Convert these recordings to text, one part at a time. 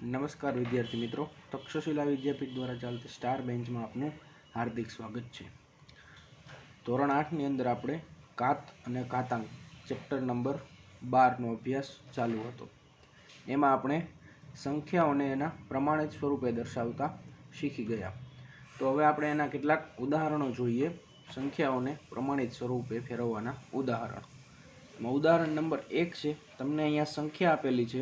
નમસ્કાર વિદ્યાર્થી મિત્રો, તક્ષશિલા વિદ્યાપીઠ દ્વારા ચાલતી સ્ટાર બેન્ચમાં આપનું હાર્દિક સ્વાગત છે। ધોરણ 8ની અંદર આપણે ઘાત અને ઘાતાંક ચેપ્ટર નંબર 12નો અભ્યાસ ચાલુ હતો। એમાં આપણે સંખ્યાઓને એના પ્રમાણિત સ્વરૂપે દર્શાવતા શીખી ગયા। તો હવે આપણે એના કેટલાક ઉદાહરણો જોઈએ। સંખ્યાઓને પ્રમાણિત સ્વરૂપે ફેરવવાના ઉદાહરણ। ઉદાહરણ નંબર 1 છે, તમને અહીંયા સંખ્યા આપેલી છે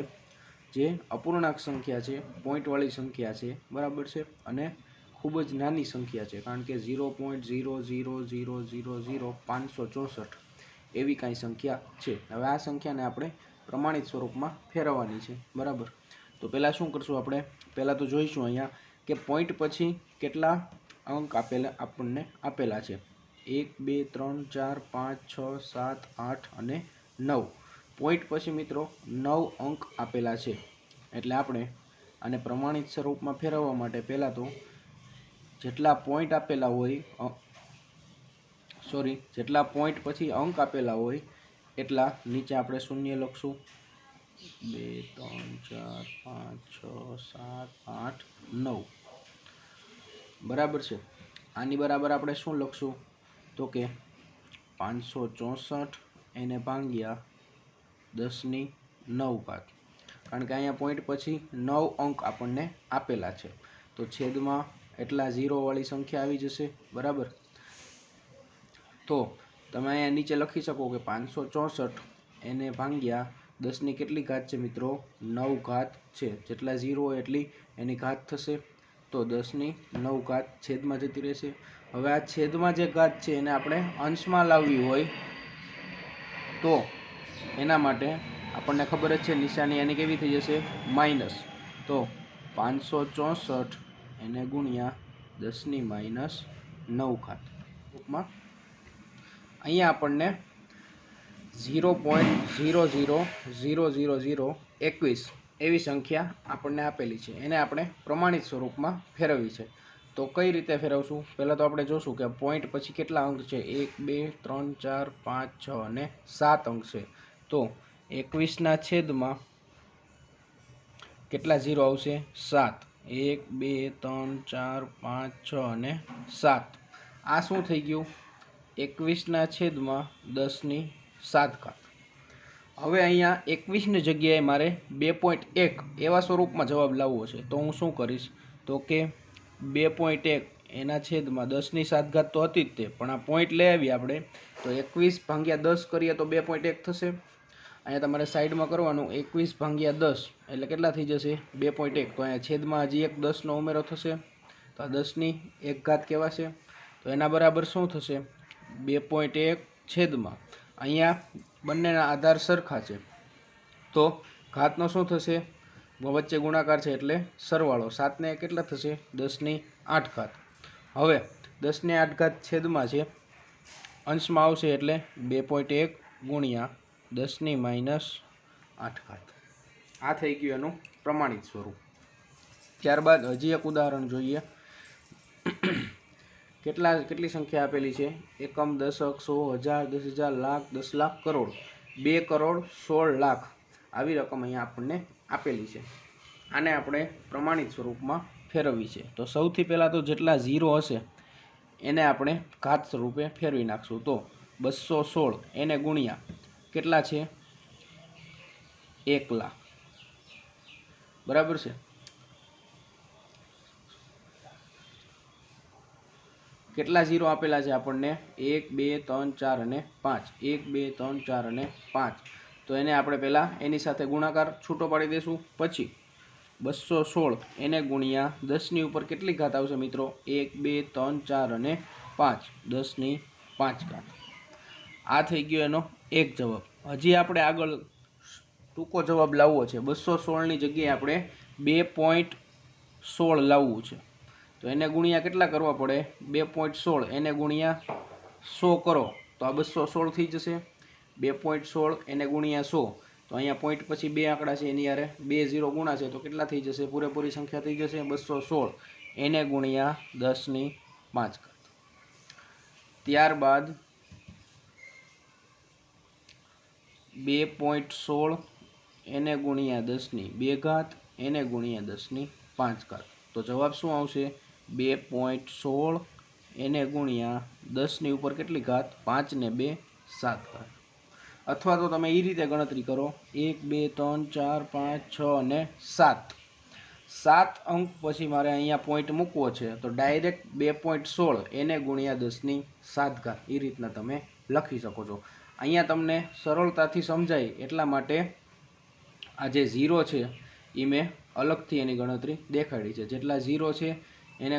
જે અપૂર્ણાંક સંખ્યા છે, પોઈન્ટવાળી સંખ્યા છે, બરાબર છે, અને ખૂબ જ નાની સંખ્યા છે, કારણ કે 0.000000564 એવી કાંઈ સંખ્યા છે। હવે આ સંખ્યાને આપણે પ્રમાણિત સ્વરૂપમાં ફેરવવાની છે, બરાબર। તો પહેલાં શું કરશું આપણે? પહેલાં તો જોઈશું અહીંયા કે પોઈન્ટ પછી કેટલા અંક આપણને આપેલા છે। 1 2 3 4 5 6 7 8 અને 9 પોઈન્ટ પછી મિત્રો 9 અંક આપેલા છે। એટલે આપણે આને પ્રમાણિત સ્વરૂપમાં ફેરવવા માટે પહેલાં તો જેટલા પોઈન્ટ આપેલા હોય જેટલા પોઈન્ટ પછી અંક આપેલા હોય એટલા નીચે આપણે શૂન્ય લખશું। 2 3 4 5 6 7 8 9 બરાબર છે। આની બરાબર આપણે શું લખશું? તો કે 564 એને ભાગ્યા 10 ની 9 ઘાત, કારણ કે અહીંયા પોઈન્ટ પછી 9 અંક આપણને આપેલા છે, તો છેદમાં એટલા ઝીરોવાળી સંખ્યા આવી જશે, બરાબર। તો તમે અહીંયા નીચે લખી શકો કે 564 એને ભાગ્યા 10 ની કેટલી ઘાત છે મિત્રો? 9 ઘાત છે। જેટલા ઝીરો હોય એટલી એની ઘાત થશે, તો 10 ની 9 ઘાત છેદમાં જતી રહેશે। હવે આ છેદમાં જે ઘાત છે એને આપણે અંશમાં લાવવી હોય તો એના માટે આપણને ખબર જ છે નિશાની એની કેવી થઈ જશે? માઇનસ। તો 564 એને ગુણ્યા 10 ની -9 ઘાત ટૂંકમાં અહીંયા આપણને 0.0000021 એવી સંખ્યા આપણને આપેલી છે, એને આપણે પ્રમાણિત સ્વરૂપમાં ફેરવવી છે। તો કઈ રીતે ફેરવશું? પહેલાં તો આપણે જોશું કે પોઈન્ટ પછી કેટલા અંક છે? 1 2 3 4 5 6 અને 7 અંક છે। તો 21ના છેદમાં કેટલા ઝીરો આવશે? 7। 1 2 3 4 5 6 અને 7। આ શું થઈ ગયું? 21ના છેદમાં 10 ની 7 ઘાત। હવે અહીંયા 21ની જગ્યાએ મારે 2.1 એવા સ્વરૂપમાં જવાબ લાવવો છે, તો હું શું કરીશ? તો કે 2.1 એના છેદમાં 10 ની 7 ઘાત તો હતી જ તે, પણ આ પોઈન્ટ લઈ આવી આપણે, તો 21 ભાગ્યા 10 કરીએ તો 2.1 થશે। અહીંયા તમારે સાઈડમાં કરવાનું 21 ભાગ્યા 10 એટલે કેટલા થઈ જશે? 2.1। તો અહીંયા છેદમાં હજી એક 10નો ઉમેરો થશે, તો આ 10 ની 1 ઘાત કહેવાશે। તો એના બરાબર શું થશે? 2.1 છેદમાં અહીંયા બંનેના આધાર સરખા છે, તો ઘાતનો શું થશે? વચ્ચે ગુણાકાર છે એટલે સરવાળો। 7 ને કેટલા થશે? 10 ની 8 ઘાત। હવે 10 ની 8 ઘાત છેદમાં છે, અંશમાં આવશે એટલે 2.1 ગુણ્યા 10 ની -8 ઘાત। આ થઈ ગયું એનું પ્રમાણિત સ્વરૂપ। ત્યારબાદ હજી એક ઉદાહરણ જોઈએ। કેટલી સંખ્યા આપેલી છે? એકમ, દશક, 100, 1000, 10,000, લાખ, 10 લાખ, કરોડ, 2 કરોડ 16 લાખ આવી રકમ અહીંયા આપણને આપેલી છે। આને આપણે પ્રમાણિત સ્વરૂપમાં ફેરવવી છે। તો સૌથી પહેલાં તો જેટલા ઝીરો હશે એને આપણે ઘાત સ્વરૂપે ફેરવી નાખશું। તો 216 એને ગુણ્યા કેટલા છે? 1 લાખ, બરાબર છે। કેટલા ઝીરો આપેલા છે આપણને? 1 2 3 4 અને 5। 1 2 3 4 અને 5, તો એને આપણે પહેલાં એની સાથે ગુણાકાર છૂટો પાડી દઈશું। પછી 216 એને ગુણ્યા 10 ની ઉપર કેટલી ઘાત આવશે મિત્રો? 1 2 3 4 અને 5, 10 ની 5 ઘાત। આ થઈ ગયો એનો એક જવાબ। હજી આપણે આગળ ટૂંકો જવાબ લાવવો છે। 216ની જગ્યાએ આપણે 2.16 લાવવું છે, તો એને ગુણ્યા કેટલા કરવા પડે? 2.16 એને ગુણ્યા 100 કરો તો આ 216 થઈ જશે। 2.16 એને ગુણ્યા 100, તો અહીંયા પોઈન્ટ પછી 2 આંકડા છે એની યારે 2 ઝીરો ગુણાશે તો કેટલા થઈ જશે? પૂરેપૂરી સંખ્યા થઈ જશે 216 એને ગુણ્યા 10 ની 5 ઘાત। ત્યારબાદ 2.16 એને ગુણ્યા 10^2 એને ગુણ્યા 10^5. તો જવાબ શું આવશે? 2.16 એને ગુણ્યા 10 ઉપર કેટલી ઘાત? 5 ને 2 7 ઘાત. અથવા તો તમે એ રીતે ગણતરી કરો, 1 2 3 4 5 6 અને 7. 7 અંક પછી મારે અહીંયા પોઈન્ટ મૂકવો છે, તો ડાયરેક્ટ 2.16 એને ગુણ્યા 10^7 ઘાત એ રીતના તમે લખી શકો છો. અહીંયા તમને સરળતાથી સમજાય એટલા માટે આ જે 0 છે એ મેં અલગથી એની ગણતરી દેખાડી છે. જેટલા 0 છે એને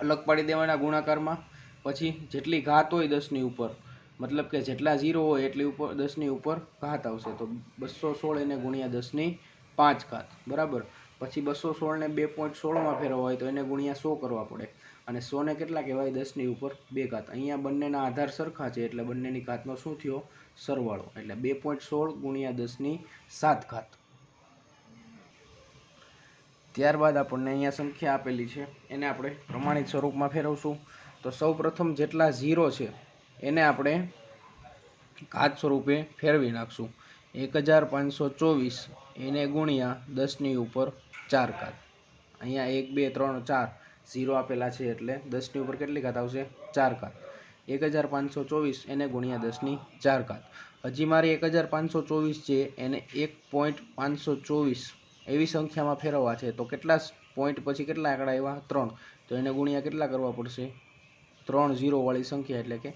અલગ પાડી દેવાના ગુણાકારમાં. પછી જેટલી ઘાત હોય 10ની ઉપર, મતલબ કે જેટલા 0 હોય એટલી ઉપર 10ની ઉપર ઘાત આવશે. તો 216 એને ગુણ્યા 10^5 ઘાત, બરાબર. પછી 216 ને 2.16માં ફેરવવા હોય તો એને ગુણ્યા 100 કરવા પડે. અને 100 ને કેટલા કહેવાય? 10ની ઉપર 2 ઘાત. અહીંયા બંનેના આધાર સરખા છે એટલે બંનેની ઘાતનો શું થયો? સરવાળો. એટલે 2.16 ગુણ્યા 10^7 ઘાત. ત્યારબાદ આપણને અહીંયા સંખ્યા આપેલી છે એને આપણે પ્રમાણિત સ્વરૂપમાં ફેરવશું. તો સૌ પ્રથમ જેટલા 0 છે એને આપણે ઘાત સ્વરૂપે ફેરવી નાખશું. 1524 એને ગુણ્યા 10ની ઉપર 4 ઘાત. અહીંયા 1 2 3 4 0 આપેલા છે એટલે 10ની ઉપર કેટલી ઘાત આવશે? 4 ઘાત. 1524 એને ગુણ્યા 10^4 ઘાત. હજી મારે 1524 છે એને 1.524 એવી સંખ્યામાં ફેરવવા છે. તો કેટલા પોઈન્ટ પછી કેટલા આંકડા આવ્યા? 3. તો એને ગુણ્યા કેટલા કરવા પડશે? 3 0 વાળી સંખ્યા એટલે કે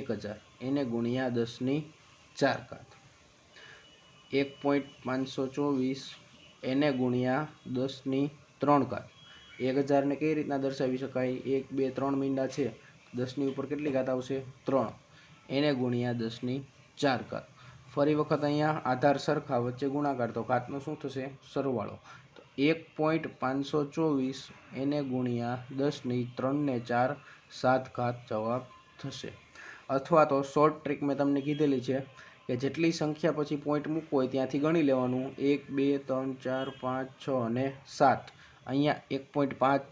1000 એને ગુણ્યા 10^4 ઘાત. 1.524 એને ગુણ્યા 10^3 ઘાત. 1000 ને કઈ રીતના દર્શાવી શકાય? 1 2 3 મીંડા છે, 10ની ઉપર કેટલી ઘાત આવશે? 3 એને ગુણ્યા 10^4 ઘાત. ફરી વખત અહીંયા આધાર સરખા, વચ્ચે ગુણાકાર, તો ઘાતનો શું થશે? સરવાળો. તો 1.524 એને ગુણ્યા 10^3 7 ઘાત જવાબ થશે. અથવા તો શોર્ટ ટ્રીક મેં તમને કીધેલી છે કે જેટલી સંખ્યા પછી પોઈન્ટ મૂકવો હોય ત્યાંથી ગણી લેવાનું. 1 2 3 4 5 6 અને 7. અહીંયા 1.5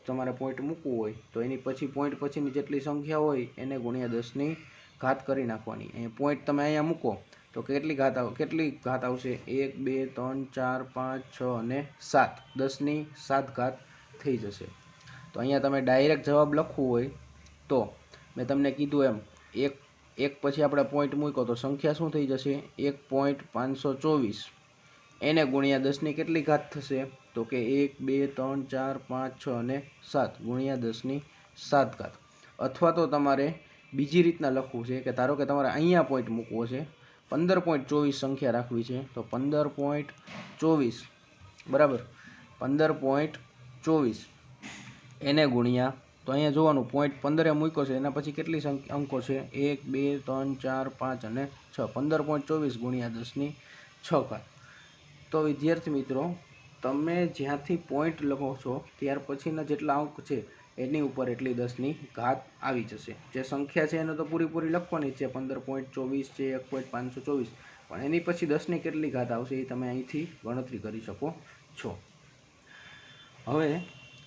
તમારે પોઈન્ટ મૂકવું હોય તો એની પછી પોઈન્ટ પછીની જેટલી સંખ્યા હોય એને ગુણ્યા 10ની ઘાત કરી નાખવાની. અહીંયા પોઈન્ટ તમે અહીંયા મૂકો તો કેટલી ઘાત આવશે? 1 2 3 4 5 6 અને 7. 10^7 ઘાત થઈ જશે. તો અહીંયા તમે ડાયરેક્ટ જવાબ લખવું હોય તો મેં તમને કીધું એમ એક પછી આપણે પોઈન્ટ મૂક્યો તો સંખ્યા શું થઈ જશે? 1.524 એને ગુણ્યા 10ની કેટલી ઘાત થશે? તો કે 1 2 3 4 5 6 અને 7 ગુણ્યા 10^7 ઘાત. અથવા તો તમારે બીજી રીતના લખવું છે કે ધારો કે તમારે અહીંયા પોઈન્ટ મૂકવો છે, 15.24 સંખ્યા રાખવી છે, તો 15.24 બરાબર 15.24 એને ગુણ્યા, તો અહીંયા જોવાનું પોઈન્ટ 15 મૂક્યો છે એના પછી કેટલી અંકો છે? 1 2 3 4 5 અને 6. 15.24 ગુણ્યા 10^6 ઘાત. તો વિદ્યાર્થી મિત્રો, તમે જ્યાંથી પોઈન્ટ લખો છો ત્યાર પછીના જેટલા અંક છે એની ઉપર એટલી 10ની ઘાત આવી જશે. જે સંખ્યા છે એને તો પૂરી લખવાની છે, 15.24 છે, 1.524, પણ એની પછી 10ની કેટલી ઘાત આવશે એ તમે અહીંથી ગણતરી કરી શકો છો. હવે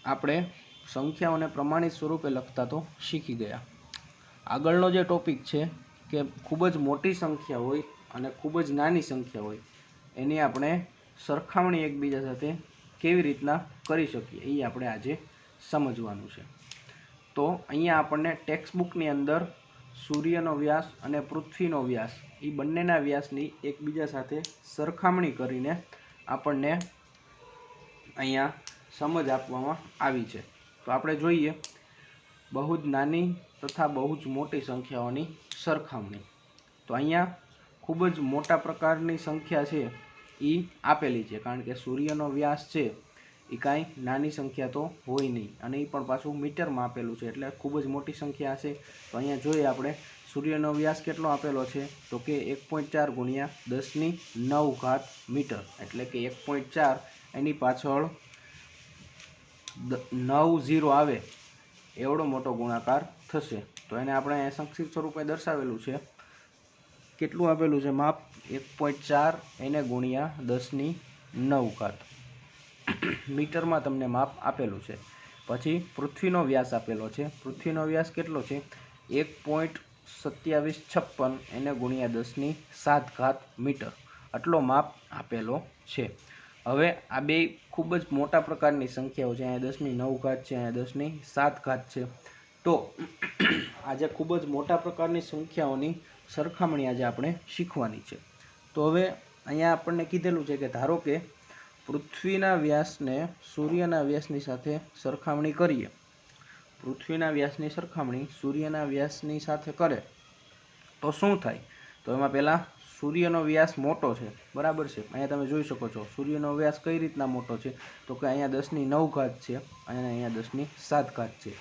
આપણે સંખ્યાઓને પ્રમાણિત સ્વરૂપે લખતા તો શીખી ગયા. આગળનો જે ટોપિક છે કે ખૂબ જ મોટી સંખ્યા હોય અને ખૂબ જ નાની સંખ્યા હોય એની આપણે સરખામણી એકબીજા સાથે કેવી રીતના કરી શકીએ એ આપણે આજે સમજવાનું છે. તો અહીંયા આપણને ટેક્સ્ટ બુકની અંદર સૂર્યનો વ્યાસ અને પૃથ્વીનો વ્યાસ એ બંનેના વ્યાસની એકબીજા સાથે સરખામણી કરીને આપણને અહીંયા સમજ આપવામાં આવી છે. તો આપણે જોઈએ બહુ જ નાની તથા બહુ જ મોટી સંખ્યાઓની સરખામણી. તો અહીંયા ખૂબ જ મોટા પ્રકારની સંખ્યા છે એ આપેલી છે, કારણ કે સૂર્યનો વ્યાસ છે એ કાંઈ નાની સંખ્યા તો હોય નહીં, અને એ પણ પાછું મીટરમાં આપેલું છે એટલે ખૂબ જ મોટી સંખ્યા હશે. તો અહીંયા જોઈએ આપણે સૂર્યનો વ્યાસ કેટલો આપેલો છે, તો કે 1.4 ગુણ્યા 10^9 ઘાત મીટર, એટલે કે 1.4 એની પાછળ 9 0 આવે એવડો મોટો ગુણાકાર થશે. તો એને આપણે સંક્ષિપ્ત સ્વરૂપે દર્શાવેલું છે. કેટલું આપેલું છે માપ? 1.4 એને ગુણ્યા 10^9 ઘાત મીટરમાં તમને માપ આપેલું છે. પછી પૃથ્વીનો વ્યાસ આપેલો છે. પૃથ્વીનો વ્યાસ કેટલો છે? 1.2756 એને ગુણ્યા 10^7 ઘાત મીટર. આટલો માપ આપેલો છે। હવે આ બે ખૂબ જ મોટા પ્રકારની સંખ્યાઓ છે। અહીંયા 10ની 9 ઘાત છે, અહીંયા 10ની 7 ઘાત છે। તો આજે ખૂબ જ મોટા પ્રકારની સંખ્યાઓની સરખામણી આજે આપણે શીખવાની છે। તો હવે અહીંયા આપણને કીધેલું છે કે ધારો કે પૃથ્વીના વ્યાસને સૂર્યના વ્યાસની સાથે સરખામણી કરીએ, પૃથ્વીના વ્યાસની સરખામણી સૂર્યના વ્યાસની સાથે કરે તો શું થાય? તો એમાં પહેલાં સૂર્યનો વ્યાસ મોટો છે, બરાબર છે। અહીંયા તમે જોઈ શકો છો સૂર્યનો વ્યાસ કઈ રીતના મોટો છે, તો કે અહીંયા 10ની 9 ઘાત છે અને અહીંયા 10ની 7 ઘાત છે।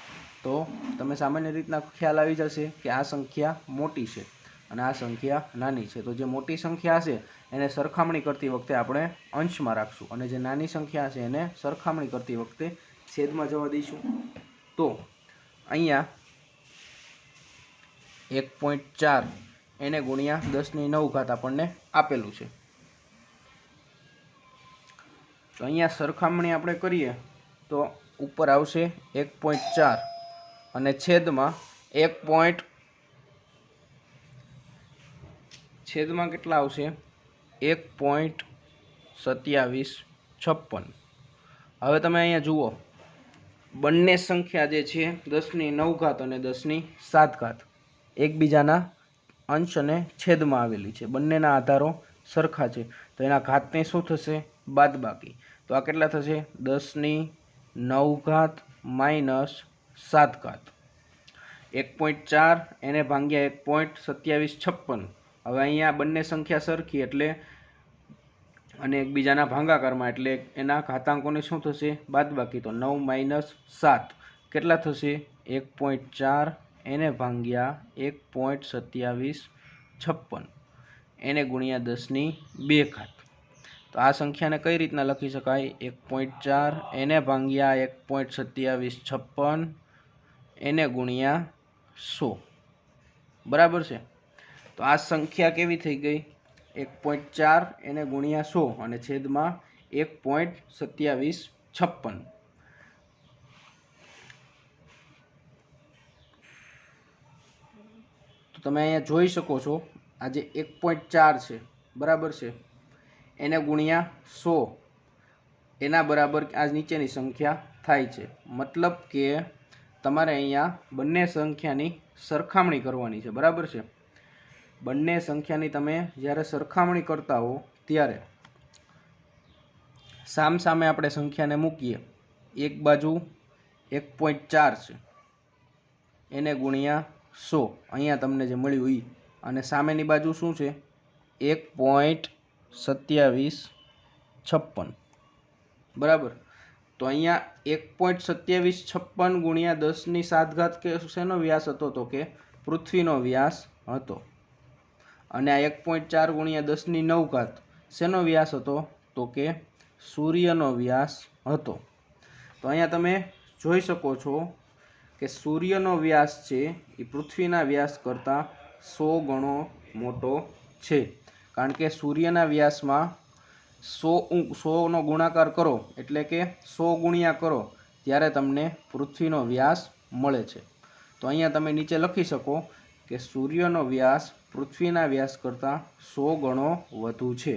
તો તમે સામાન્ય રીતના ખ્યાલ આવી જશે કે આ સંખ્યા મોટી છે અને આ સંખ્યા નાની છે। તો જે મોટી સંખ્યા હશે એને સરખામણી કરતી વખતે આપણે અંશમાં રાખશું અને જે નાની સંખ્યા હશે એને સરખામણી કરતી વખતે છેદમાં જવા દઈશું। તો અહીંયા 1.4 એને ગુણ્યા 10ની 9 ઘાત આપણને આપેલું છે। તો અહીંયા સરખામણી આપણે કરીએ તો ઉપર આવશે 1.4 અને છેદમાં છેદમાં કેટલા આવશે? 1.2756। હવે તમે અહીંયા જુઓ બંને સંખ્યા જે છે 10ની 9 ઘાત અને 10ની 7 ઘાત એકબીજાના અંશ અને છેદમાં આવેલી છે, બંનેના આધારો સરખા છે। તો એના ઘાતને શું થશે? બાદબાકી। તો આ કેટલા થશે? 10ની 9 ઘાત માઇનસ 7 ઘાત। 1.4 એને ભાગ્યા 1.2756। હવે અહીંયા બંને સંખ્યા સરખી એટલે અને એકબીજાના ભાગાકારમાં એટલે એના ઘાતાંકોને શું થશે? બાદબાકી। તો 9 માઇનસ 7 કેટલા થશે? 1.4 એને ભાગ્યા 1.2756 એને ગુણ્યા 10ની 2 ઘાત। તો આ સંખ્યાને કઈ રીતના લખી શકાય? 1.4 એને ભાગ્યા 1.2756 એને ગુણ્યા 100, બરાબર છે। તો આ સંખ્યા કેવી થઈ ગઈ? 1.4 એને ગુણ્યા 100 અને છેદમાં 1.2756। તો તમે અહીંયા જોઈ શકો છો આ જે 1.4 છે, બરાબર છે, એને ગુણ્યા 100 એના બરાબર આ નીચેની સંખ્યા થાય છે। મતલબ કે તમારે અહીંયા બંને સંખ્યાની સરખામણી કરવાની છે, બરાબર છે। બંને સંખ્યાની તમે જ્યારે સરખામણી કરતા હો ત્યારે સામસામે આપણે સંખ્યાને મૂકીએ। એક બાજુ 1.4 છે એને ગુણ્યા 100 અહીંયા તમને જે મળ્યું એ, અને સામેની બાજુ શું છે? 1.2756, બરાબર। તો અહીંયા 1.2756 ગુણ્યા 10ની 7 ઘાત કે શેનો વ્યાસ હતો? તો કે પૃથ્વીનો વ્યાસ હતો। અને આ 1.4 ગુણ્યા 10ની 9 ઘાત શેનો વ્યાસ હતો? તો કે સૂર્યનો વ્યાસ હતો। તો અહીંયા તમે જોઈ શકો છો કે સૂર્યનો વ્યાસ છે એ પૃથ્વીના વ્યાસ કરતાં 100 ગણો મોટો છે, કારણ કે સૂર્યના વ્યાસમાં 100નો ગુણાકાર કરો એટલે કે 100 ગુણ્યા કરો ત્યારે તમને પૃથ્વીનો વ્યાસ મળે છે। તો અહીંયા તમે નીચે લખી શકો કે સૂર્યનો વ્યાસ પૃથ્વીના વ્યાસ કરતાં 100 ગણો વધુ છે।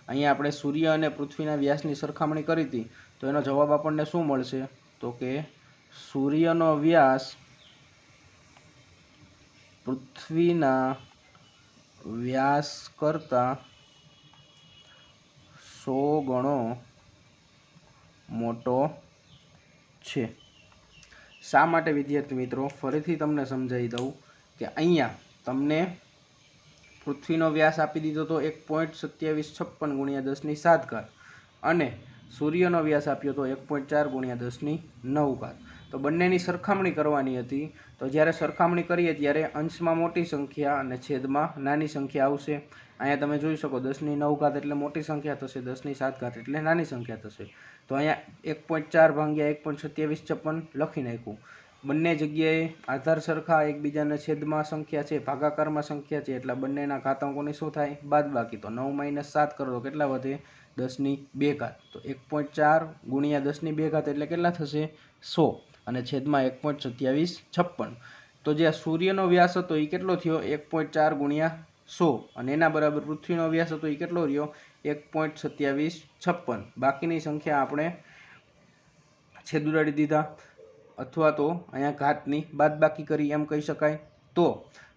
અહીંયા આપણે સૂર્ય અને પૃથ્વીના વ્યાસની સરખામણી કરી હતી તો એનો જવાબ આપણને શું મળશે? તો કે સૂર્યનો વ્યાસ પૃથ્વીના વ્યાસ કરતાં 100 ગણો મોટો છે। શા માટે વિદ્યાર્થી મિત્રો? ફરીથી તમને સમજાવી દઉં કે અહીંયા તમને પૃથ્વીનો વ્યાસ આપી દીધો તો 1.2756 ગુણ્યા 10ની 7 ઘાત અને સૂર્યનો વ્યાસ આપ્યો તો 1.4 ગુણ્યા 10ની 9 ઘાત। તો બંનેની સરખામણી કરવાની હતી। તો જ્યારે સરખામણી કરીએ ત્યારે અંશમાં મોટી સંખ્યા અને છેદમાં નાની સંખ્યા આવશે। અહીંયા તમે જોઈ શકો 10ની 9 ઘાત એટલે મોટી સંખ્યા થશે, 10ની 7 ઘાત એટલે નાની સંખ્યા થશે। તો અહીંયા 1.4 ભાગ્યા 1.2756 લખી નાખ્યું। બંને જગ્યાએ આધાર સરખા, એકબીજાના છેદમાં સંખ્યા છે, ભાગાકારમાં સંખ્યા છે, એટલે બંનેના ઘાતાંકોની શું થાય? બાદબાકી। તો 9 માઇનસ 7 કરો તો કેટલા વધે? 10ની 2 ઘાત। તો 1.4 ગુણ્યા 10ની 2 ઘાત એટલે કેટલા થશે? 100 અને છેદમાં 1.2756। તો જે સૂર્યનો વ્યાસ હતો એ કેટલો થયો? 1.4 ગુણ્યા 100 અને એના બરાબર પૃથ્વીનો વ્યાસ હતો એ કેટલો રહ્યો 1.2756. બાકીની સંખ્યા આપણે છેદ ઉડાડી દીધા અથવા તો અહીંયા ઘાતની બાદબાકી કરી એમ કહી શકાય. તો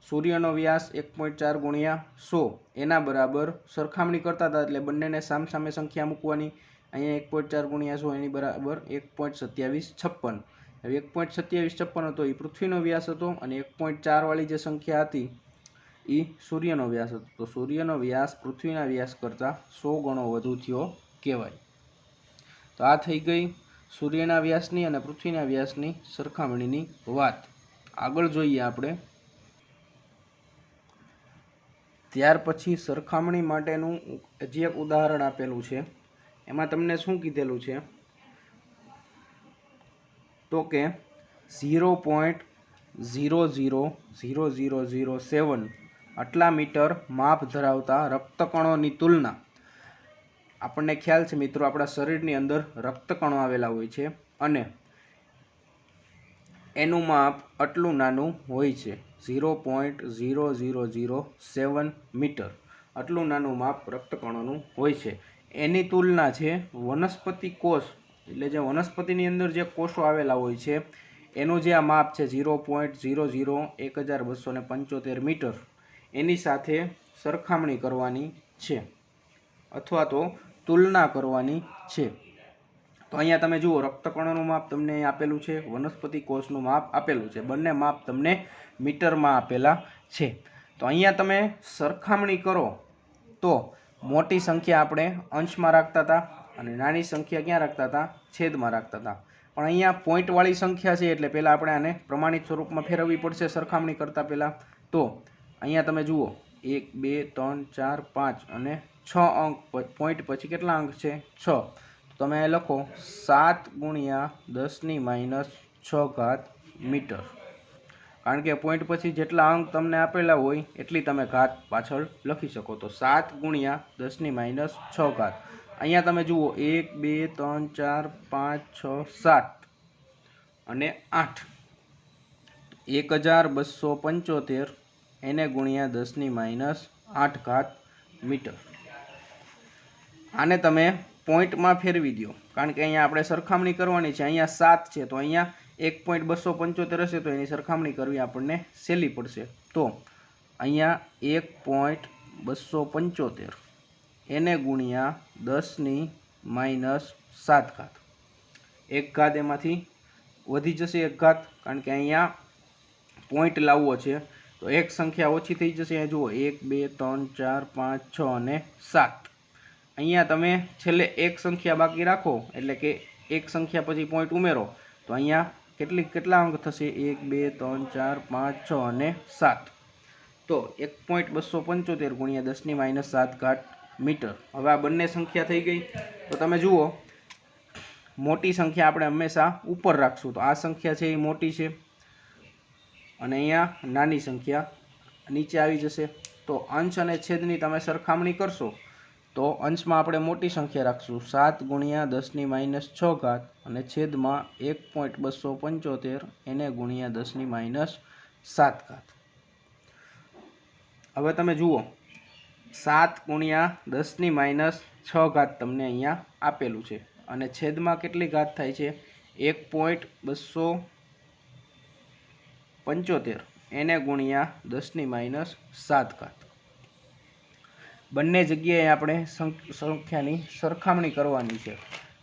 સૂર્યનો વ્યાસ 1.4 ગુણ્યા 100 એના બરાબર સરખામણી કરતા હતા એટલે બંનેને સામસામે સંખ્યા મૂકવાની. અહીંયા 1.4 ગુણ્યા 100 એની બરાબર 1.2756. હવે 1.2756 હતો એ પૃથ્વીનો વ્યાસ હતો અને 1.4 વાળી જે સંખ્યા હતી એ સૂર્યનો વ્યાસ હતો. તો સૂર્યનો વ્યાસ પૃથ્વીના વ્યાસ કરતાં 100 ગણો વધુ થયો કહેવાય. તો આ થઈ ગઈ સૂર્યના વ્યાસની અને પૃથ્વીના વ્યાસની સરખામણીની વાત. આગળ જોઈએ આપણે. ત્યાર પછી સરખામણી માટેનું હજી એક ઉદાહરણ આપેલું છે. એમાં તમને શું કીધેલું છે તો કે 0.00007 આટલા મીટર માપ ધરાવતા રક્તકણોની તુલના. આપણને ખ્યાલ છે મિત્રો આપણા શરીરની અંદર રક્તકણો આવેલા હોય છે અને એનું માપ આટલું નાનું હોય છે 0.0007 મીટર. આટલું નાનું માપ રક્તકણોનું હોય છે. એની તુલના છે વનસ્પતિ કોષ એટલે જે વનસ્પતિની અંદર જે કોષો આવેલા હોય છે એનું જે આ માપ છે 0.001275 મીટર એની સાથે સરખામણી કરવાની છે અથવા તો તુલના કરવાની છે. તો અહીંયા તમે જુઓ રક્તકણોનું માપ તમને આપેલું છે, વનસ્પતિ કોષનું માપ આપેલું છે. બંને માપ તમને મીટરમાં આપેલા છે. તો અહીંયા તમે સરખામણી કરો તો મોટી સંખ્યા આપણે અંશમાં રાખતા હતા અને નાની સંખ્યા ક્યાં રાખતા હતા? છેદમાં રાખતા હતા. પણ અહીંયા પોઈન્ટવાળી સંખ્યા છે એટલે પહેલાં આપણે આને પ્રમાણિત સ્વરૂપમાં ફેરવવી પડશે સરખામણી કરતાં પહેલાં. તો અહીંયા તમે જુઓ 1 2 3 4 5 અને 6 અંક પોઈન્ટ પછી કેટલા અંક છે? 6. તો તમે લખો 7 ગુણ્યા 10⁻6 મીટર. કારણ કે પોઈન્ટ પછી જેટલા અંક તમને આપેલા હોય એટલી તમે ઘાત પાછળ લખી શકો. તો 7 ગુણ્યા 10⁻6. અહીંયા તમે જુઓ 1 2 3 4 5 6 7 અને 8. 1275 એને ગુણ્યા 10⁻8 મીટર. આને તમે પોઈન્ટમાં ફેરવી દો કારણ કે અહીંયા આપણે સરખામણી કરવાની છે. અહીંયા 7 છે તો અહીંયા 1.275 હશે તો એની સરખામણી કરવી આપણને સહેલી પડશે. તો અહીંયા 1.275 એને ગુણ્યા 10⁻7. એક ઘાત એમાંથી વધી જશે એક ઘાત કારણ કે અહીંયા પોઈન્ટ લાવવો છે તો એક સંખ્યા ઓછી થઈ જશે. અહીંયા જુઓ 1 2 3 4 5 6 અને 7. અહીંયા તમે છેલ્લે એક સંખ્યા બાકી રાખો એટલે કે એક સંખ્યા પછી પોઈન્ટ ઉમેરો તો અહીંયા કેટલા અંક થશે? 1 2 3 4 5 6 અને 7. તો 1.275 ગુણ્યા 10⁻7 મીટર. હવે આ બંને સંખ્યા થઈ ગઈ. તો તમે જુઓ મોટી સંખ્યા આપણે હંમેશા ઉપર રાખશું. તો આ સંખ્યા છે એ મોટી છે અને અહીંયા નાની સંખ્યા નીચે આવી જશે. તો અંશ અને છેદની તમે સરખામણી કરશો તો અંશમાં આપણે મોટી સંખ્યા રાખશું 7 ગુણ્યા 10⁻6 અને છેદમાં 1.275 એને ગુણ્યા 10⁻7. હવે તમે જુઓ 7 ગુણ્યા 10⁻6 તમને અહીંયા આપેલું છે અને છેદમાં કેટલી ઘાત થાય છે? 1.275 એને ગુણ્યા 10⁻7. બંને જગ્યાએ આપણે સંખ્યાની સરખામણી કરવાની છે.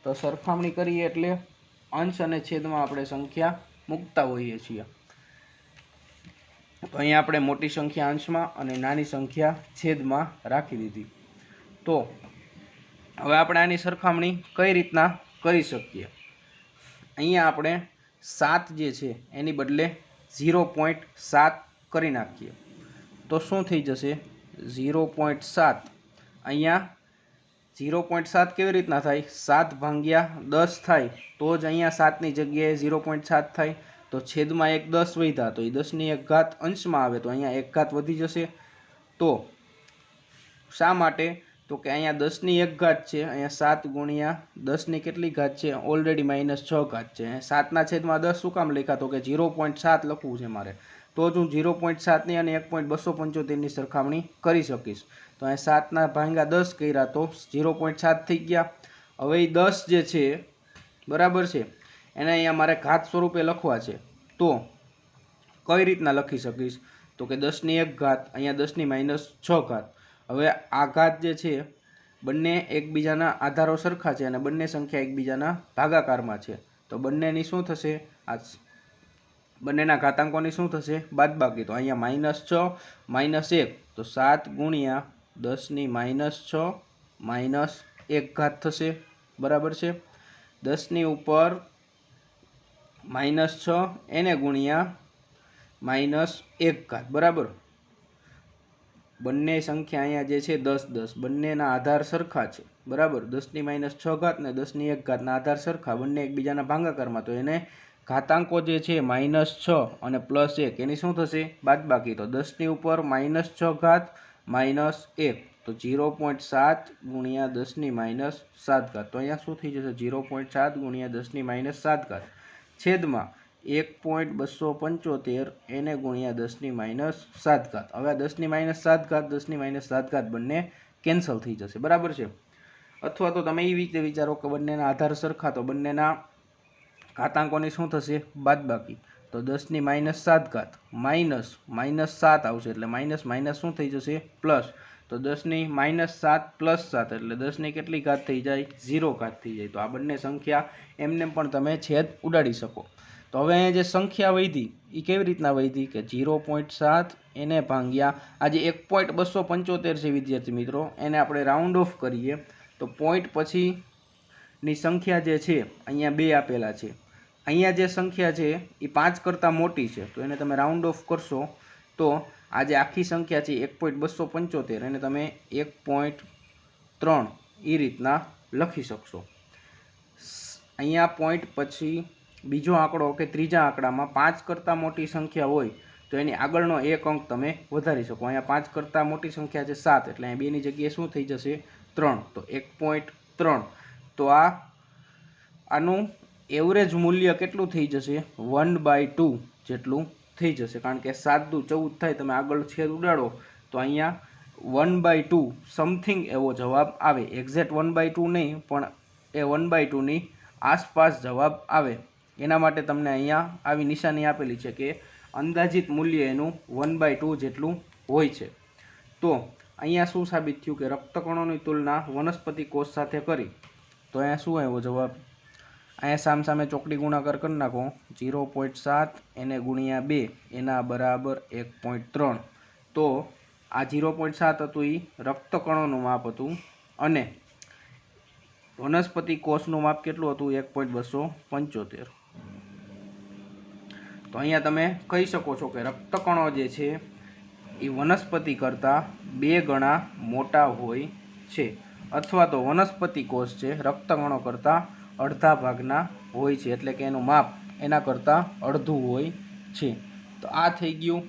તો સરખામણી કરીએ એટલે અંશ અને છેદમાં આપણે સંખ્યા મૂકતા હોઈએ છીએ. તો અહીંયા આપણે મોટી સંખ્યા અંશમાં અને નાની સંખ્યા છેદમાં રાખી દીધી. તો હવે આપણે આની સરખામણી કઈ રીતના કરી શકીએ? અહીંયા આપણે 7 જે છે એની બદલે 0.7 કરી નાખીએ તો શું થઈ જશે? 0.7. અહીંયા 0.7 કેવી રીતના થાય? 7/10 થાય તો જ અહીંયા 7ની જગ્યાએ 0.7 થાય. તો છેદમાં એક 10 વધ્યા તો એ 10⁻1 અંશમાં આવે તો અહીંયા 1 ઘાત વધી જશે. તો શા માટે? તો કે અહીંયા 10⁻1 છે. અહીંયા 7 ગુણ્યા 10ની કેટલી ઘાત છે? ઓલરેડી -6 છે. 7 ના છેદમાં 10 શું કામ લખ્યા? તો કે 0.7 લખવું છે મારે. તો જ હું 0.7ની અને 1.275ની સરખામણી કરી શકીશ. તો અહીં 7 ભાગ્યા 10 કર્યા તો 0.7 થઈ ગયા. હવે એ 10 જે છે બરાબર છે એને અહીંયા મારે ઘાત સ્વરૂપે લખવા છે. તો કઈ રીતના લખી શકીશ? તો કે 10ની 1 ઘાત, અહીંયા 10ની -6 ઘાત. હવે આ ઘાત જે છે બંને એકબીજાના આધારો સરખા છે અને બંને સંખ્યા એકબીજાના ભાગાકારમાં છે. તો બંનેની શું થશે? આ બંનેના ઘાતાંકોની શું થશે? બાદબાકી. તો અહીંયા -6 -1 તો 7 ગુણ્યા 10ની -6 -1 ઘાત થશે. બરાબર છે. 10ની ઉપર -6 એને ગુણ્યા -1 ઘાત. બરાબર. બંને સંખ્યા અહીંયા જે છે 10 10 બંનેના આધાર સરખા છે. બરાબર. 10ની -6 ઘાત ને 10ની 1 ઘાતના આધાર સરખા, બંને એકબીજાના ભાગાકારમાં. તો એને ઘાતાંકો જે છે -6 અને +1 એની શું થશે? બાદબાકી. તો 10ની ઉપર -6 ઘાત -1 તો 0.7 ગુણ્યા 10ની -7 ઘાત. તો અહીંયા શું થઈ જશે? 0.7 ગુણ્યા 10ની -7 ઘાત છેદમાં 1.275 એને ગુણ્યા 10ની -7 ઘાત. હવે 10ની -7 ઘાત 10ની -7 ઘાત બંને કેન્સલ થઈ જશે. બરાબર છે. અથવા તો તમે એ રીતે વિચારો કે બંનેના આધાર સરખા, તો બંનેના ઘાતાંકોની શું થશે? બાદબાકી. તો 10ની -7 ઘાત -7 આવશે એટલે માઇનસ શું થઈ જશે? પ્લસ. તો 10ની -7 + 7 એટલે 10ની કેટલી ઘાત થઈ જાય? 0 ઘાત થઈ જાય. તો આ બંને સંખ્યા એમને પણ તમે છેદ ઉડાડી શકો. તો હવે અહીંયા જે સંખ્યા વધી એ કેવી રીતના વધી? કે 0.7 એને ભાગ્યા આ જે 1.275 છે વિદ્યાર્થી મિત્રો, એને આપણે રાઉન્ડ ઓફ કરીએ તો પોઈન્ટ પછીની સંખ્યા જે છે અહીંયા 2 આપેલા છે. અહીંયા જે સંખ્યા છે એ 5 કરતાં મોટી છે, તો એને તમે રાઉન્ડ ઓફ કરશો તો આ જે આખી સંખ્યા છે 1.275 એને તમે 1.3 એ રીતના લખી શકશો. અહીંયા પોઈન્ટ પછી બીજો આંકડો કે ત્રીજા આંકડામાં 5 કરતાં મોટી સંખ્યા હોય તો એની આગળનો એક અંક તમે વધારી શકો. અહીંયા 5 કરતાં મોટી સંખ્યા છે 7 એટલે અહીંયા 2ની જગ્યાએ શું થઈ જશે? 3. તો 1.3. તો આનું એવરેજ મૂલ્ય કેટલું થઈ જશે? 1/2 જેટલું થઈ જશે. કારણ કે 7 દુ 14 થાય, તમે આગળ છેદ ઉડાડો તો અહીંયા 1/2 સમથિંગ એવો જવાબ આવે. એક્ઝેક્ટ 1/2 નહીં, પણ એ 1/2ની આસપાસ જવાબ આવે. એના માટે તમને અહીંયા આવી નિશાની આપેલી છે કે અંદાજિત મૂલ્ય એનું 1/2 જેટલું હોય છે. તો અહીંયા શું સાબિત થયું? કે રક્તકણોની તુલના વનસ્પતિ કોષ સાથે કરી તો અહીંયા શું આવ્યો જવાબ? અહીંયા સામે ચોકડી ગુણાકાર કરી નાખો. 0.7 એને ગુણ્યા 2 એના બરાબર 1.3. તો આ 0.7 હતું એ રક્તકણોનું માપ હતું અને વનસ્પતિ કોષનું માપ કેટલું હતું? 1.275. તો અહીંયા તમે કહી શકો છો કે રક્તકણો જે છે એ વનસ્પતિ કરતાં 2 ગણા મોટા હોય છે, અથવા તો વનસ્પતિ કોષ છે રક્તકણો કરતાં અડધા ભાગના હોય છે, એટલે કે એનું માપ એના કરતાં અડધું હોય છે. તો આ થઈ ગયું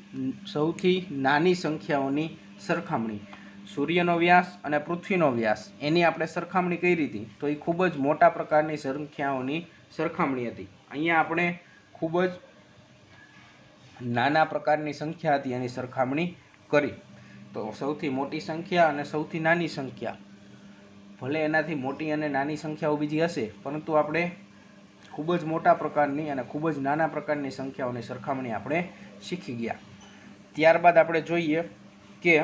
સૌથી નાની સંખ્યાઓની સરખામણી. સૂર્યનો વ્યાસ અને પૃથ્વીનો વ્યાસ એની આપણે સરખામણી કરી હતી, તો એ ખૂબ જ મોટા પ્રકારની સંખ્યાઓની સરખામણી હતી. અહીંયા આપણે ખૂબ જ નાના પ્રકારની સંખ્યા હતી એની સરખામણી કરી. તો સૌથી મોટી સંખ્યા અને સૌથી નાની સંખ્યા, ભલે એનાથી મોટી અને નાની સંખ્યાઓ બીજી હશે, પરંતુ આપણે ખૂબ જ મોટા પ્રકારની અને ખૂબ જ નાના પ્રકારની સંખ્યાઓની સરખામણી આપણે શીખી ગયા. ત્યારબાદ આપણે જોઈએ કે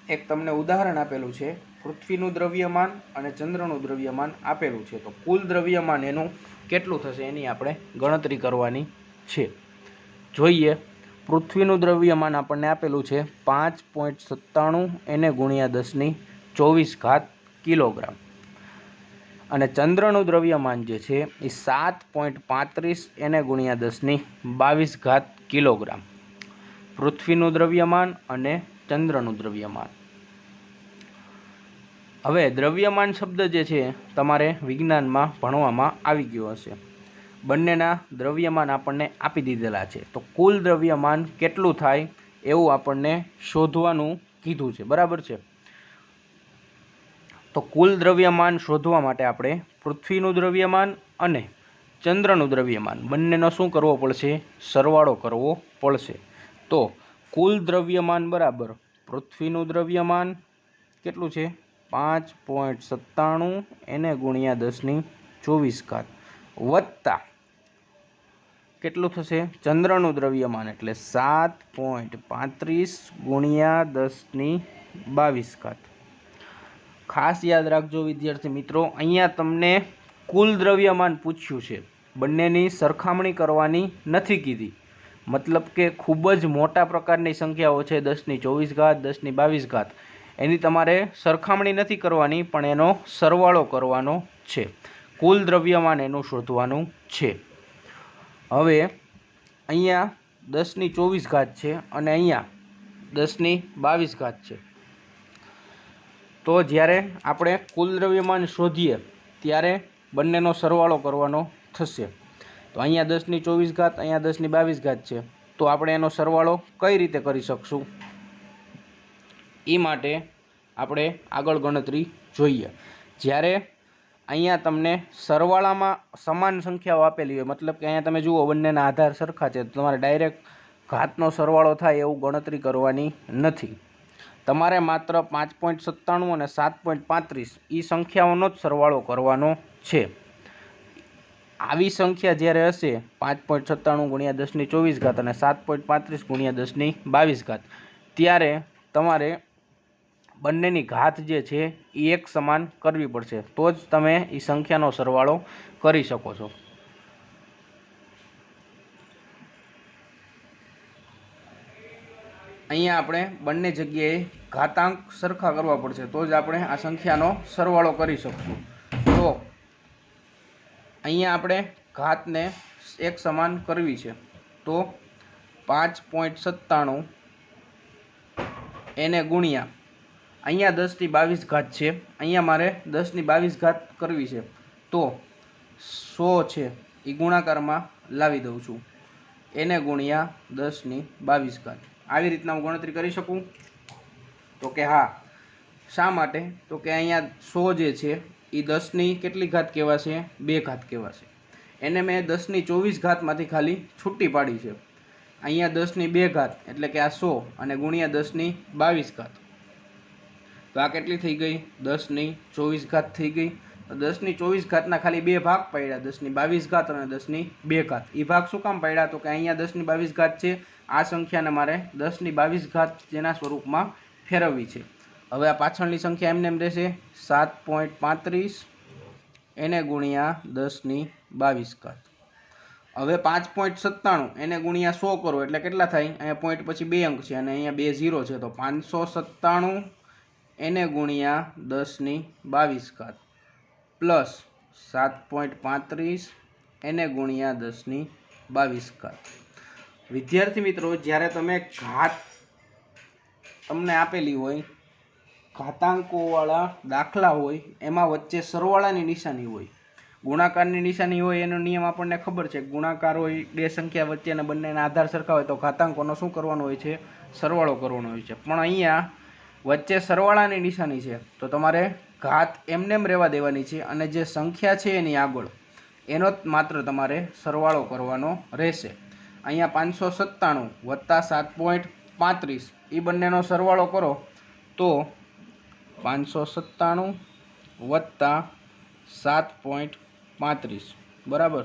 એક તમને ઉદાહરણ આપેલું છે. પૃથ્વીનું દ્રવ્યમાન અને ચંદ્રનું દ્રવ્યમાન આપેલું છે. તો કુલ દ્રવ્યમાન એનું કેટલું થશે એની આપણે ગણતરી કરવાની છે. જોઈએ. પૃથ્વીનું દ્રવ્યમાન આપણને આપેલું છે 5.97 એને ગુણ્યા 1024 ઘાત કિલોગ્રામ, અને ચંદ્રનું દ્રવ્યમાન જે છે એ 7.35 એને ગુણ્યા 1022 ઘાત કિલોગ્રામ. પૃથ્વીનું દ્રવ્યમાન અને ચંદ્રનું દ્રવ્યમાન. હવે દ્રવ્યમાન શબ્દ જે છે તમારે વિજ્ઞાનમાં ભણવામાં આવી ગયો હશે. બંનેના દ્રવ્યમાન આપણને આપી દીધેલા છે, તો કુલ દ્રવ્યમાન કેટલું થાય એવું આપણને શોધવાનું કીધું છે. બરાબર છે. તો કુલ દ્રવ્યમાન શોધવા માટે આપણે પૃથ્વીનું દ્રવ્યમાન અને ચંદ્રનું દ્રવ્યમાન બંનેનો શું કરવો પડશે? સરવાળો કરવો પડશે. તો કુલ દ્રવ્યમાન બરાબર પૃથ્વીનું દ્રવ્યમાન કેટલું છે 5.97 એને ગુણ્યા 10⁻24 વત્તા કેટલું થશે ચંદ્રનું દ્રવ્યમાન એટલે 7.35 ગુણ્યા 10⁻22। ખાસ યાદ રાખજો વિદ્યાર્થી મિત્રો, અહીંયા તમને કુલ દ્રવ્યમાન પૂછ્યું છે, બંનેની સરખામણી કરવાની નથી કીધી। મતલબ કે ખૂબ જ મોટા પ્રકારની સંખ્યાઓ છે 10⁻24 10⁻22, એની તમારે સરખામણી નથી કરવાની, પણ એનો સરવાળો કરવાનો છે, કુલ દ્રવ્યમાન એનું શોધવાનું છે। હવે અહીંયા 10⁻24 છે અને અહીંયા 10⁻22 છે, તો જ્યારે આપણે કુલ દ્રવ્યમાન શોધીએ ત્યારે બંનેનો સરવાળો કરવાનો થશે। તો અહીંયા 10⁻24 અહીંયા 10⁻22 છે, તો આપણે એનો સરવાળો કઈ રીતે કરી શકશું એ માટે આપણે આગળ ગણતરી જોઈએ। જ્યારે અહીંયા તમને સરવાળામાં સમાન સંખ્યાઓ આપેલી હોય, મતલબ કે અહીંયા તમે જુઓ બંનેના આધાર સરખા છે, તો તમારે ડાયરેક્ટ ઘાતનો સરવાળો થાય એવું ગણતરી કરવાની નથી, તમારે માત્ર 5.97 અને 7.35 એ સંખ્યાઓનો જ સરવાળો કરવાનો છે। આવી સંખ્યા જ્યારે હશે 5.97 ગુણ્યા 10⁻24 અને 7.35 ગુણ્યા 10⁻22, ત્યારે તમારે બંનેની ઘાત જે છે એ એક સમાન કરવી પડશે, તો જ તમે એ સંખ્યાનો સરવાળો કરી શકો છો। અહીંયા આપણે બંને જગ્યાએ ઘાતાંક સરખા કરવા પડશે, તો જ આપણે આ સંખ્યાનો સરવાળો કરી શકશું। તો અહીંયા આપણે ઘાતને એક સમાન કરવી છે, તો 5.97 એને ગુણ્યા અહીંયા 10⁻22 છે, અહીંયા મારે 10⁻22 કરવી છે, તો 100 છે એ ગુણાકારમાં લાવી દઉં છું, એને ગુણ્યા 10⁻22। આવી રીતના હું ગણતરી કરી શકું? તો કે હા। શા માટે? તો કે અહીંયા 100 જે છે એ 10ની કેટલી ઘાત કહેવાશે 2 ઘાત કહેવાશે, એને મેં 10⁻24 માંથી ખાલી છૂટી પાડી છે। અહીંયા 10⁻2 એટલે કે આ 100 અને ગુણ્યા 10⁻22, તો આ કેટલી થઈ ગઈ 10⁻24 થઈ ગઈ। તો 10⁻24 ખાલી 2 ભાગ પાડ્યા, 10⁻22 અને 10⁻2, એ ભાગ શું કામ પાડ્યા? તો કે અહીંયા 10⁻22 છે, આ સંખ્યાને મારે 10⁻22 જેના સ્વરૂપમાં ફેરવવી છે। હવે આ પાછળની સંખ્યા એમને એમ રહેશે 7.35 એને ગુણ્યા 10⁻22। હવે 5.97 એને ગુણ્યા 100 કરો એટલે કેટલા થાય? અહીંયા પોઈન્ટ પછી 2 અંક છે અને અહીંયા 2 0 છે, તો 597 એને ગુણ્યા 10⁻22 પ્લસ 7.35 એને ગુણ્યા 10⁻22। વિદ્યાર્થી મિત્રો, જ્યારે તમે ઘાત તમને આપેલી હોય, ઘાતાંકોવાળા દાખલા હોય, એમાં વચ્ચે સરવાળાની નિશાની હોય, ગુણાકારની નિશાની હોય, એનો નિયમ આપણને ખબર છે, ગુણાકાર હોય, બે સંખ્યા વચ્ચે અને બંનેના આધાર સરખા હોય તો ઘાતાંકોનો શું કરવાનો હોય છે? સરવાળો કરવાનો હોય છે। પણ અહીંયા વચ્ચે સરવાળાની નિશાની છે, તો તમારે ઘાત એમનેમ રહેવા દેવાની છે અને જે સંખ્યા છે એની આગળ એનો જ માત્ર તમારે સરવાળો કરવાનો રહેશે। અહીંયા 597 વત્તા 7.35 એ બંનેનો સરવાળો કરો તો 597 વત્તા 7.35 બરાબર,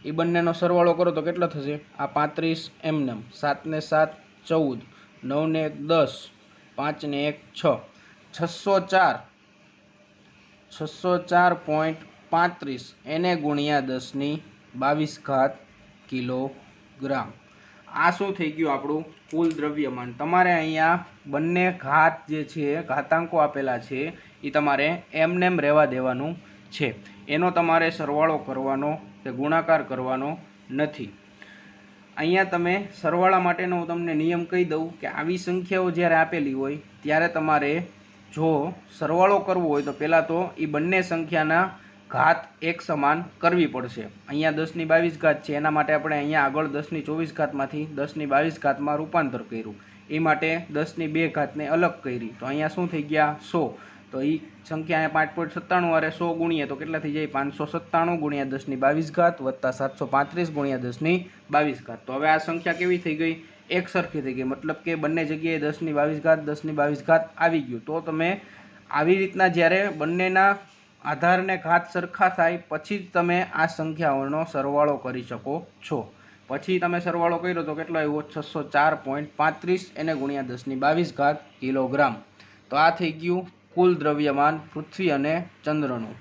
એ બંનેનો સરવાળો કરો તો કેટલો થશે? આ 35 એમનેમ, 7 ને 7 14, 9 ને 1 10, 5 ને 1 6, 604.35 એને ગુણ્યા 10⁻22 કિલોગ્રામ। આ શું થઈ ગયું આપણું કુલ દ્રવ્યમાન। તમારે અહીંયા બંને ઘાત જે છે, ઘાતાંકો આપેલા છે, એ તમારે એમનેમ રહેવા દેવાનું છે, એનો તમારે સરવાળો કરવાનો કે ગુણાકાર કરવાનો નથી। અહીંયા તમે સરવાળા માટેનો હું તમને નિયમ કહી દઉં કે આવી સંખ્યાઓ જ્યારે આપેલી હોય ત્યારે તમારે જો સરવાળો કરવો હોય તો પહેલાં તો એ બંને સંખ્યાના ઘાત એક સમાન કરવી પડશે। અહીંયા 10⁻22 છે, એના માટે આપણે અહીંયા આગળ 10⁻24 માંથી 10⁻22 માં રૂપાંતર કર્યું, એ માટે 10⁻2 ને અલગ કરી, તો અહીંયા શું થઈ ગયા 100, તો એ સંખ્યા અહીંયા 5.97 વારે 100 ગુણીએ તો કેટલા થઈ જાય? 597 ગુણ્યા 10^22 વત્તા 735 ગુણ્યા 10^22. તો હવે આ સંખ્યા કેવી થઈ ગઈ? એક સરખી થઈ ગઈ. મતલબ કે બંને જગ્યાએ 10^22 આવી ગયું. તો તમે આવી રીતના જ્યારે બંનેના આધારને ઘાત સરખા થાય પછી જ તમે આ સંખ્યાઓનો સરવાળો કરી શકો છો. પછી તમે સરવાળો કર્યો તો કેટલો આવ્યો? 604.35 એને ગુણ્યા 10^22 કિલોગ્રામ. તો આ થઈ ગયું કુલ દ્રવ્યમાન પૃથ્વી અને ચંદ્રનું.